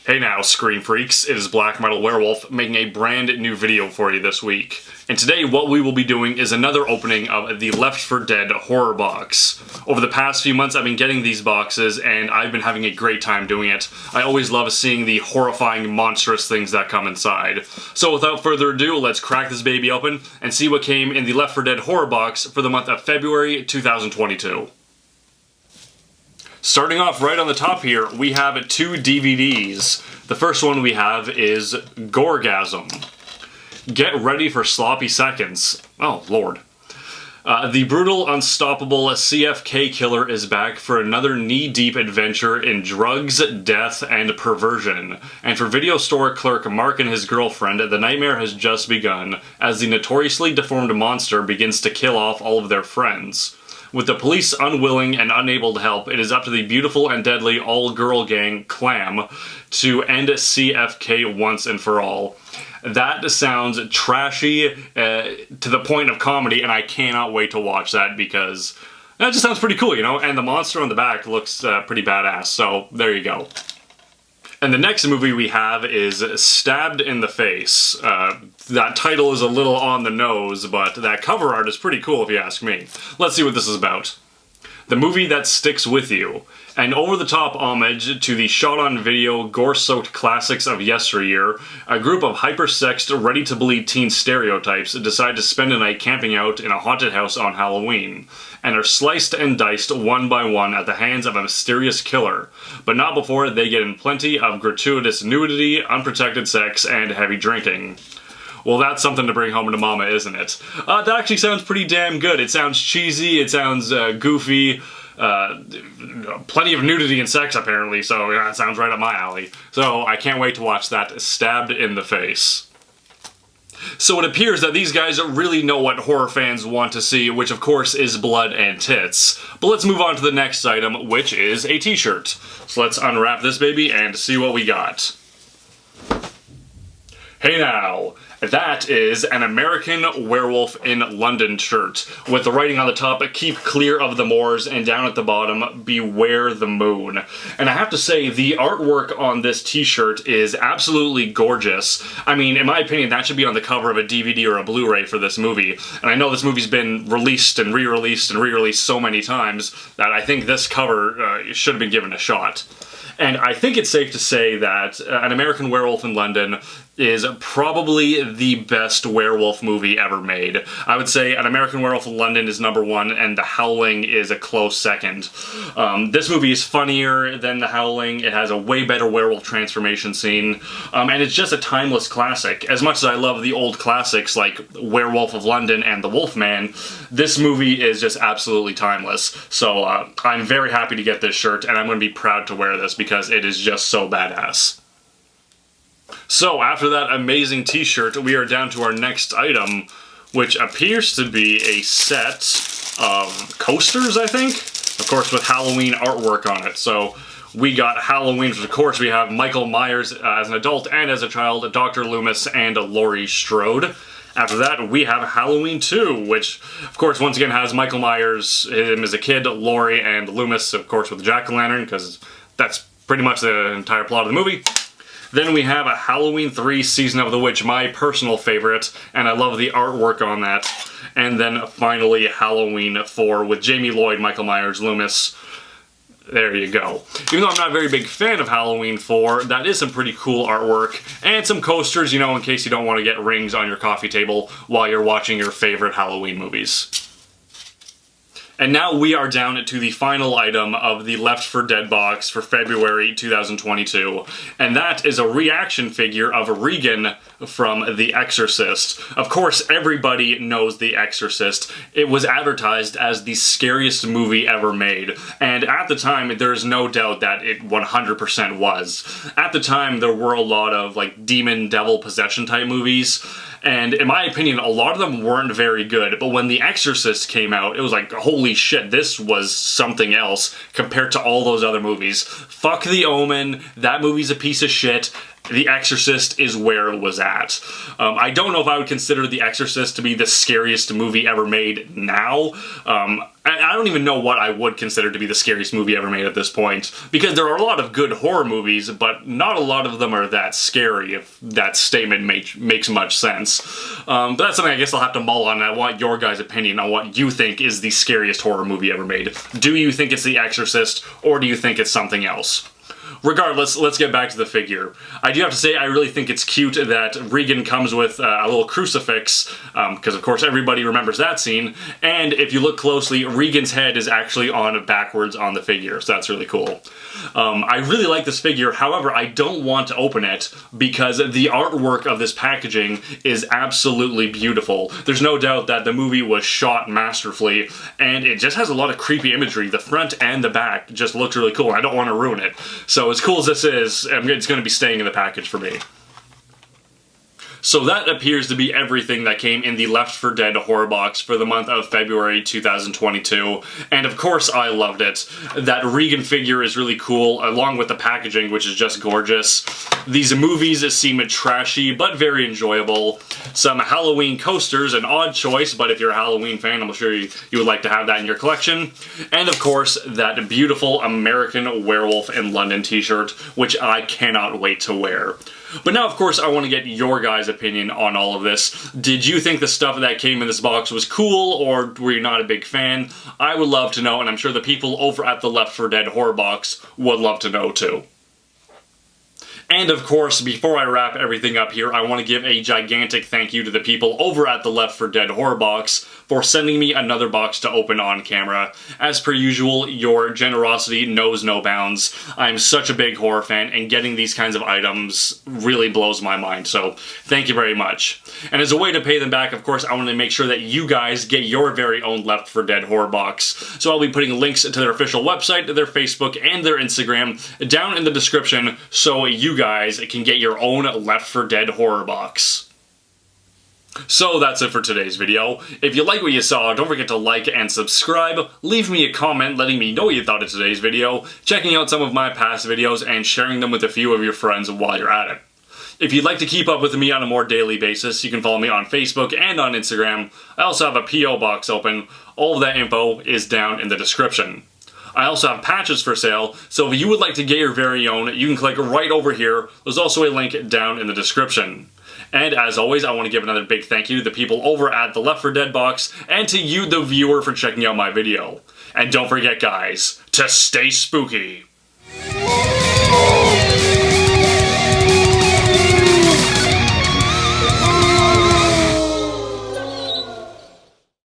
Hey now, Screen Freaks, it is Blackmetalwerewolf making a brand new video for you this week. And today what we will be doing is another opening of the Left 4 Dead horror box. Over the past few months I've been getting these boxes and I've been having a great time doing it. I always love seeing the horrifying, monstrous things that come inside. So without further ado, let's crack this baby open and see what came in the Left 4 Dead horror box for the month of February 2022. Starting off right on the top here, we have two DVDs. The first one we have is Goregasm. Get ready for sloppy seconds. Oh, Lord. The brutal, unstoppable CFK killer is back for another knee-deep adventure in drugs, death, and perversion. And for video store clerk Mark and his girlfriend, the nightmare has just begun, as the notoriously deformed monster begins to kill off all of their friends. With the police unwilling and unable to help, it is up to the beautiful and deadly all-girl gang, Clam, to end CFK once and for all. That sounds trashy to the point of comedy, and I cannot wait to watch that because that just sounds pretty cool, you know? And the monster on the back looks pretty badass, so there you go. And the next movie we have is Stabbed in the Face. That title is a little on the nose, but that cover art is pretty cool if you ask me. Let's see what this is about. The movie that sticks with you. An over-the-top homage to the shot-on-video, gore-soaked classics of yesteryear, a group of hyper-sexed, ready-to-bleed teen stereotypes decide to spend a night camping out in a haunted house on Halloween, and are sliced and diced one by one at the hands of a mysterious killer, but not before they get in plenty of gratuitous nudity, unprotected sex, and heavy drinking. Well, that's something to bring home to mama, isn't it? That actually sounds pretty damn good. It sounds cheesy, it sounds goofy, plenty of nudity and sex apparently, so that sounds right up my alley. So I can't wait to watch that Stabbed in the Face. So it appears that these guys really know what horror fans want to see, which of course is blood and tits. But let's move on to the next item, which is a t-shirt. So let's unwrap this baby and see what we got. Hey now! That is an American Werewolf in London shirt, with the writing on the top, keep clear of the moors, and down at the bottom, beware the moon. And I have to say, the artwork on this t-shirt is absolutely gorgeous. I mean, in my opinion, that should be on the cover of a DVD or a Blu-ray for this movie. And I know this movie's been released and re-released and re-released so many times that I think this cover should have been given a shot. And I think it's safe to say that An American Werewolf in London is probably the best werewolf movie ever made. I would say An American Werewolf in London is #1, and The Howling is a close second. This movie is funnier than The Howling, it has a way better werewolf transformation scene, and it's just a timeless classic. As much as I love the old classics like Werewolf of London and The Wolfman, this movie is just absolutely timeless. So I'm very happy to get this shirt, and I'm going to be proud to wear this because it is just so badass. So, after that amazing t-shirt, we are down to our next item, which appears to be a set of coasters, I think? Of course, with Halloween artwork on it. So, we got Halloween, which of course we have Michael Myers as an adult and as a child, Dr. Loomis, and Laurie Strode. After that, we have Halloween 2, which, of course, once again has Michael Myers, him as a kid, Laurie, and Loomis, of course, with the jack-o'-lantern, because that's pretty much the entire plot of the movie. Then we have a Halloween 3 Season of the Witch, my personal favorite, and I love the artwork on that. And then finally Halloween 4 with Jamie Lloyd, Michael Myers, Loomis. There you go. Even though I'm not a very big fan of Halloween 4, that is some pretty cool artwork. And some coasters, you know, in case you don't want to get rings on your coffee table while you're watching your favorite Halloween movies. And now we are down to the final item of the Left 4 Dead box for February 2022, and that is a reaction figure of Regan from The Exorcist. Of course, everybody knows The Exorcist. It was advertised as the scariest movie ever made, and at the time, there's no doubt that it 100% was. At the time, there were a lot of, like, demon, devil possession type movies, and in my opinion, a lot of them weren't very good, but when The Exorcist came out, it was like, holy shit, this was something else compared to all those other movies. Fuck The Omen, that movie's a piece of shit. The Exorcist is where it was at. I don't know if I would consider The Exorcist to be the scariest movie ever made now. I don't even know what I would consider to be the scariest movie ever made at this point, because there are a lot of good horror movies, but not a lot of them are that scary, if that statement makes much sense. But that's something I guess I'll have to mull on, and I want your guys' opinion on what you think is the scariest horror movie ever made. Do you think it's The Exorcist, or do you think it's something else? Regardless, let's get back to the figure. I do have to say, I really think it's cute that Regan comes with a little crucifix, because of course everybody remembers that scene, and if you look closely, Regan's head is actually on backwards on the figure, so that's really cool. I really like this figure, however, I don't want to open it, because the artwork of this packaging is absolutely beautiful. There's no doubt that the movie was shot masterfully, and it just has a lot of creepy imagery. The front and the back just looks really cool. I don't want to ruin it. So as cool as this is, it's going to be staying in the package for me. So that appears to be everything that came in the Left 4 Dead horror box for the month of February 2022, and of course I loved it. That Regan figure is really cool, along with the packaging, which is just gorgeous. These movies seem trashy, but very enjoyable. Some Halloween coasters, an odd choice, but if you're a Halloween fan, I'm sure you would like to have that in your collection. And of course, that beautiful American Werewolf in London t-shirt, which I cannot wait to wear. But now, of course, I want to get your guys' opinion on all of this. Did you think the stuff that came in this box was cool, or were you not a big fan? I would love to know, and I'm sure the people over at the Left 4 Dead horror box would love to know too. And of course, before I wrap everything up here, I want to give a gigantic thank you to the people over at the Left 4 Dead horror box for sending me another box to open on camera. As per usual, your generosity knows no bounds. I'm such a big horror fan, and getting these kinds of items really blows my mind, so thank you very much. And as a way to pay them back, of course, I want to make sure that you guys get your very own Left 4 Dead horror box. So I'll be putting links to their official website, their Facebook, and their Instagram down in the description, so you guys can get your own Left 4 Dead horror box. So that's it for today's video. If you like what you saw, don't forget to like and subscribe, leave me a comment letting me know what you thought of today's video, checking out some of my past videos, and sharing them with a few of your friends while you're at it. If you'd like to keep up with me on a more daily basis, you can follow me on Facebook and on Instagram. I also have a P.O. box open. All of that info is down in the description. I also have patches for sale, so if you would like to get your very own, you can click right over here. There's also a link down in the description. And as always, I want to give another big thank you to the people over at the Left 4 Dead box, and to you, the viewer, for checking out my video. And don't forget, guys, to stay spooky.